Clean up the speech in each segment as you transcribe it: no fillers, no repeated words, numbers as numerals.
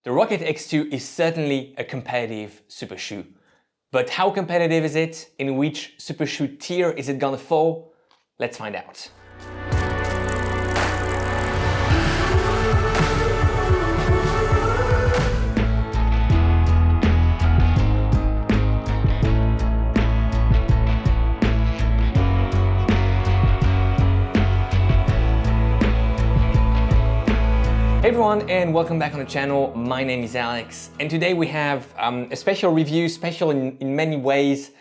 The Rocket X2 is certainly a competitive super shoe. But how competitive is it? In which super shoe tier is it gonna fall? Let's find out. Hey everyone, and welcome back on the channel. My name is Alex, and today we have a special review, special in many ways,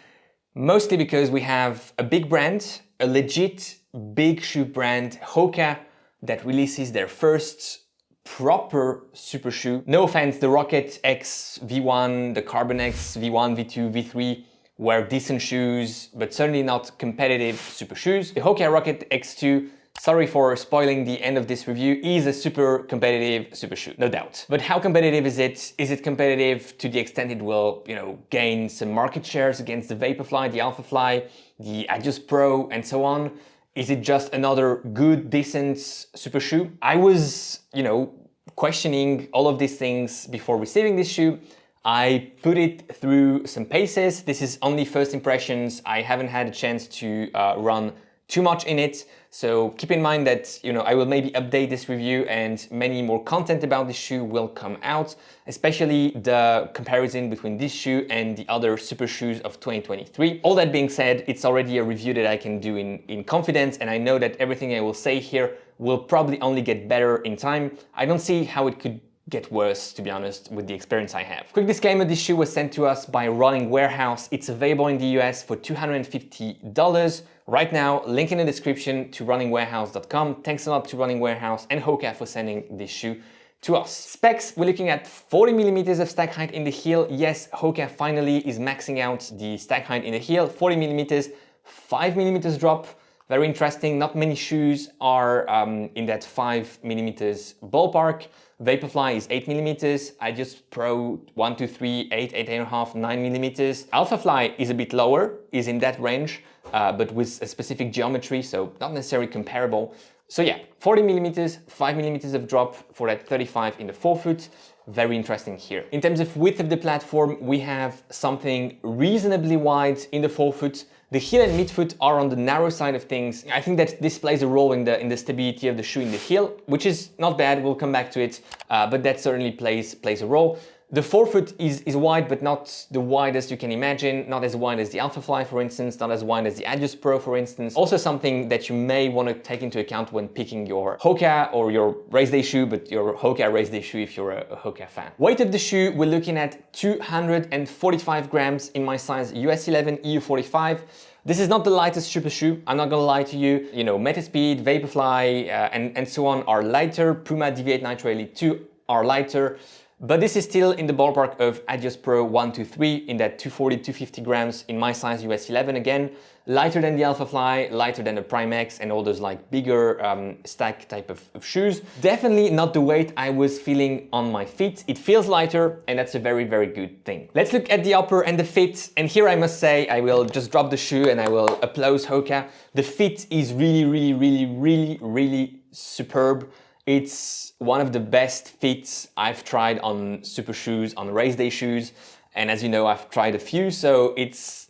mostly because we have a big brand, a legit big shoe brand, Hoka, that releases their first proper super shoe. No offense, the Rocket X V1, the Carbon X V1, V2, V3 were decent shoes, but certainly not competitive super shoes. The Hoka Rocket X2, sorry for spoiling the end of this review, is a super competitive super shoe, no doubt. But how competitive is it? Is it competitive to the extent it will, gain some market shares against the Vaporfly, the Alphafly, the Adios Pro, and so on? Is it just another good, decent super shoe? I was, questioning all of these things before receiving this shoe. I put it through some paces. This is only first impressions. I haven't had a chance to run too much in it. So keep in mind that, I will maybe update this review and many more content about this shoe will come out, especially the comparison between this shoe and the other super shoes of 2023. All that being said, it's already a review that I can do in confidence, and I know that everything I will say here will probably only get better in time. I don't see how it could get worse, to be honest, with the experience I have. Quick disclaimer, this shoe was sent to us by Running Warehouse. It's available in the US for $250 right now. Link in the description to runningwarehouse.com. Thanks a lot to Running Warehouse and Hoka for sending this shoe to us. Specs, we're looking at 40 millimeters of stack height in the heel. Yes, Hoka finally is maxing out the stack height in the heel. 40 millimeters, 5 millimeters drop. Very interesting. Not many shoes are in that 5 millimeters ballpark. Vaporfly is 8 millimeters. Adios Pro 1, 2, 3, 8, 8.5, 9 millimeters. Alphafly is a bit lower, is in that range, but with a specific geometry, so not necessarily comparable. So yeah, 40 millimeters, 5 millimeters of drop for that 35 in the forefoot. Very interesting here. In terms of width of the platform, we have something reasonably wide in the forefoot. The heel and midfoot are on the narrow side of things. I think that this plays a role in the stability of the shoe in the heel, which is not bad. We'll come back to it, but that certainly plays a role. The forefoot is wide, but not the widest you can imagine. Not as wide as the Alphafly, for instance, not as wide as the Adios Pro, for instance. Also something that you may want to take into account when picking your Hoka or your race day shoe, but your Hoka race day shoe if you're a Hoka fan. Weight of the shoe, we're looking at 245 grams in my size US 11, EU 45. This is not the lightest super shoe, I'm not gonna lie to you. Metaspeed, Vaporfly, and so on are lighter. Puma Deviate Nitro Elite 2 are lighter. But this is still in the ballpark of Adios Pro 1, 2, 3 in that 240, 250 grams in my size US 11 again. Lighter than the Alphafly, lighter than the Prime X and all those like bigger stack type of shoes. Definitely not the weight I was feeling on my feet. It feels lighter and that's a very, very good thing. Let's look at the upper and the fit. And here I must say, I will just drop the shoe and I will applaud Hoka. The fit is really, really, really, really, really superb. It's one of the best fits I've tried on super shoes, on race day shoes. And as you know, I've tried a few, so it's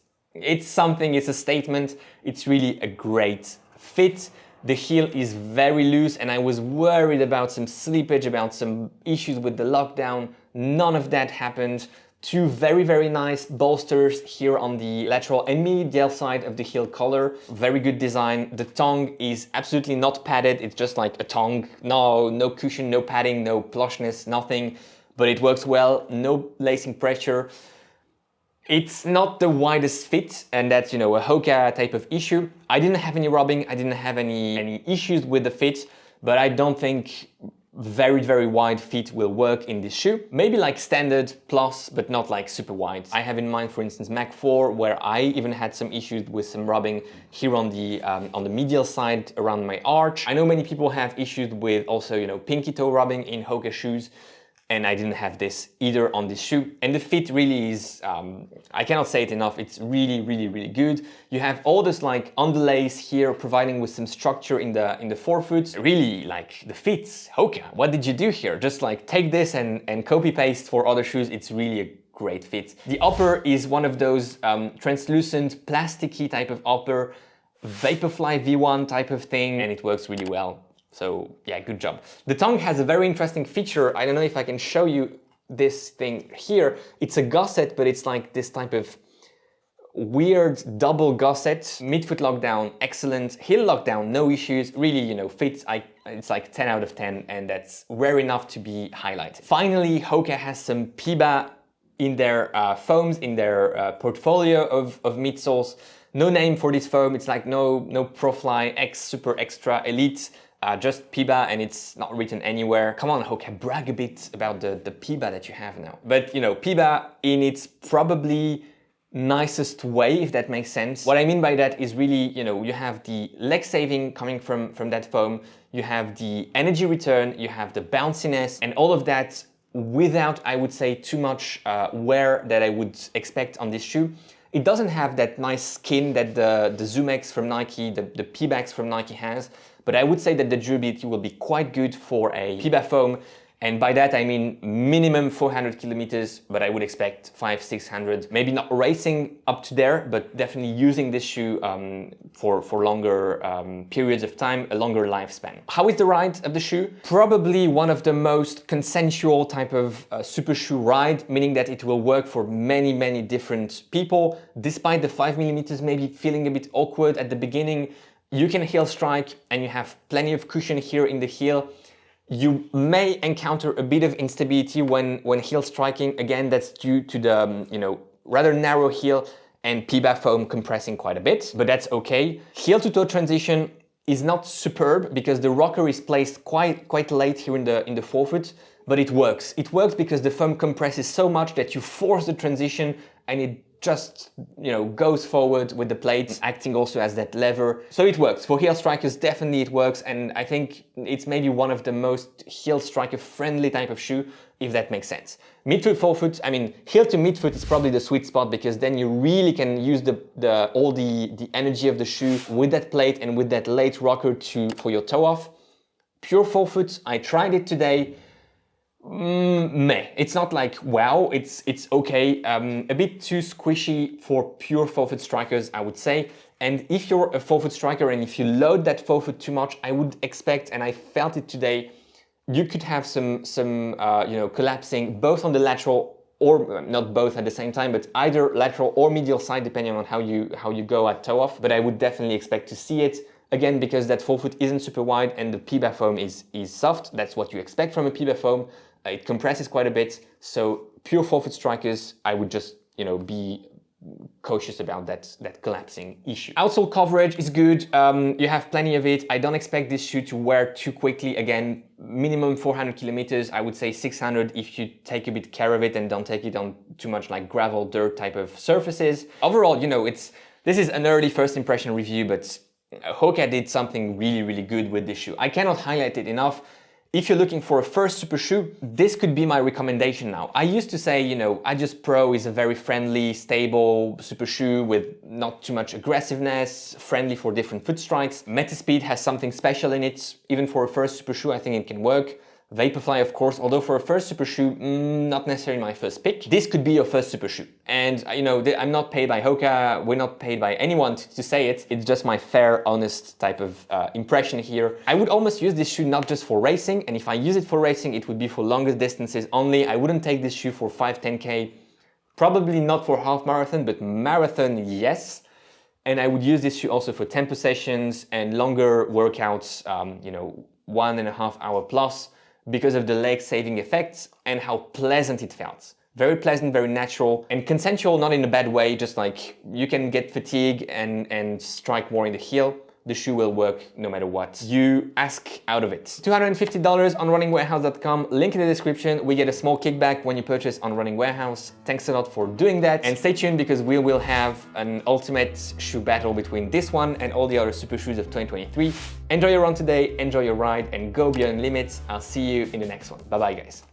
something, it's a statement. It's really a great fit. The heel is very loose and I was worried about some slippage, about some issues with the lockdown. None of that happened. Two very, very nice bolsters here on the lateral and medial side of the heel collar. Very good design. The tongue is absolutely not padded. It's just like a tongue. No cushion, no padding, no plushness, nothing. But it works well. No lacing pressure. It's not the widest fit, and that's, a Hoka type of issue. I didn't have any rubbing. I didn't have any issues with the fit, but I don't think very, very wide feet will work in this shoe. Maybe like standard plus, but not like super wide. I have in mind, for instance, Mach 4, where I even had some issues with some rubbing here on the medial side around my arch. I know many people have issues with also, pinky toe rubbing in Hoka shoes. and I didn't have this either on this shoe. And the fit really is, I cannot say it enough, it's really, really, really good. You have all this like underlays here providing with some structure in the forefoot. Really like the fits, Hoka, what did you do here? Just like take this and copy paste for other shoes. It's really a great fit. The upper is one of those translucent plasticky type of upper, Vaporfly V1 type of thing, and it works really well. So yeah, good job. The tongue has a very interesting feature. I don't know if I can show you this thing here. It's a gusset, but it's like this type of weird double gusset. Midfoot lockdown, excellent. Heel lockdown, no issues. Really, you know, fits, it's like 10 out of 10, and that's rare enough to be highlighted. Finally, Hoka has some PIBA in their foams, in their portfolio of midsoles. No name for this foam. It's like no Profly X Super Extra Elite. Just PIBA, and it's not written anywhere. Come on, Hoka, brag a bit about the PIBA that you have now. But you know, PIBA in its probably nicest way, if that makes sense. What I mean by that is really, you know, you have the leg saving coming from that foam, you have the energy return, you have the bounciness, and all of that without, I would say, too much wear that I would expect on this shoe. It doesn't have that nice skin that the Zoom X from Nike, the P-Bags from Nike has, but I would say that the durability will be quite good for a PIBA foam. And by that, I mean minimum 400 kilometers, but I would expect 500-600, maybe not racing up to there, but definitely using this shoe for longer periods of time, a longer lifespan. How is the ride of the shoe? Probably one of the most consensual type of super shoe ride, meaning that it will work for many, many different people. Despite the 5 millimeters maybe feeling a bit awkward at the beginning, you can heel strike and you have plenty of cushion here in the heel. You may encounter a bit of instability when heel striking. Again, that's due to the you know, rather narrow heel and PIBA foam compressing quite a bit, but that's okay. Heel to toe transition is not superb because the rocker is placed quite late here in the forefoot, but it works. It works because the foam compresses so much that you force the transition and it just, you know, goes forward with the plate, acting also as that lever. So it works. For heel strikers, definitely it works. And I think it's maybe one of the most heel striker friendly type of shoe, if that makes sense. Midfoot, forefoot, I mean, heel to midfoot is probably the sweet spot because then you really can use all the energy of the shoe with that plate and with that late rocker for your toe off. Pure forefoot, I tried it today. Meh. It's not like wow, it's okay. A bit too squishy for pure forefoot strikers, I would say. And if you're a forefoot striker and if you load that forefoot too much, I would expect, and I felt it today, you could have some you know, collapsing both on the lateral, or not both at the same time, but either lateral or medial side, depending on how you go at toe off. But I would definitely expect to see it. Again, because that forefoot isn't super wide and the PIBA foam is soft. That's what you expect from a PIBA foam. It compresses quite a bit. So pure forefoot strikers, I would just, you know, be cautious about that collapsing issue. Outsole coverage is good. You have plenty of it. I don't expect this shoe to wear too quickly. Again, minimum 400 kilometers. I would say 600 if you take a bit care of it and don't take it on too much like gravel, dirt type of surfaces. Overall, you know, this is an early first impression review, but Hoka did something really, really good with this shoe. I cannot highlight it enough. If you're looking for a first super shoe, this could be my recommendation now. I used to say, you know, Adjust Pro is a very friendly, stable super shoe with not too much aggressiveness, friendly for different foot strikes. Metaspeed has something special in it. Even for a first super shoe, I think it can work. Vaporfly, of course, although for a first super shoe, not necessarily my first pick. This could be your first super shoe. And you know, I'm not paid by Hoka, we're not paid by anyone to say it. It's just my fair, honest type of impression here. I would almost use this shoe not just for racing, and if I use it for racing, it would be for longer distances only. I wouldn't take this shoe for 5-10K, probably not for half marathon, but marathon, yes. And I would use this shoe also for tempo sessions and longer workouts, you know, 1.5 hour plus, because of the leg saving effects and how pleasant it felt. Very pleasant, very natural, and consensual, not in a bad way, just like you can get fatigue and strike more in the heel. The shoe will work no matter what you ask out of it. $250 on runningwarehouse.com, link in the description. We get a small kickback when you purchase on Running Warehouse. Thanks a lot for doing that. And stay tuned because we will have an ultimate shoe battle between this one and all the other super shoes of 2023. Enjoy your run today, enjoy your ride, and go beyond limits. I'll see you in the next one. Bye-bye, guys.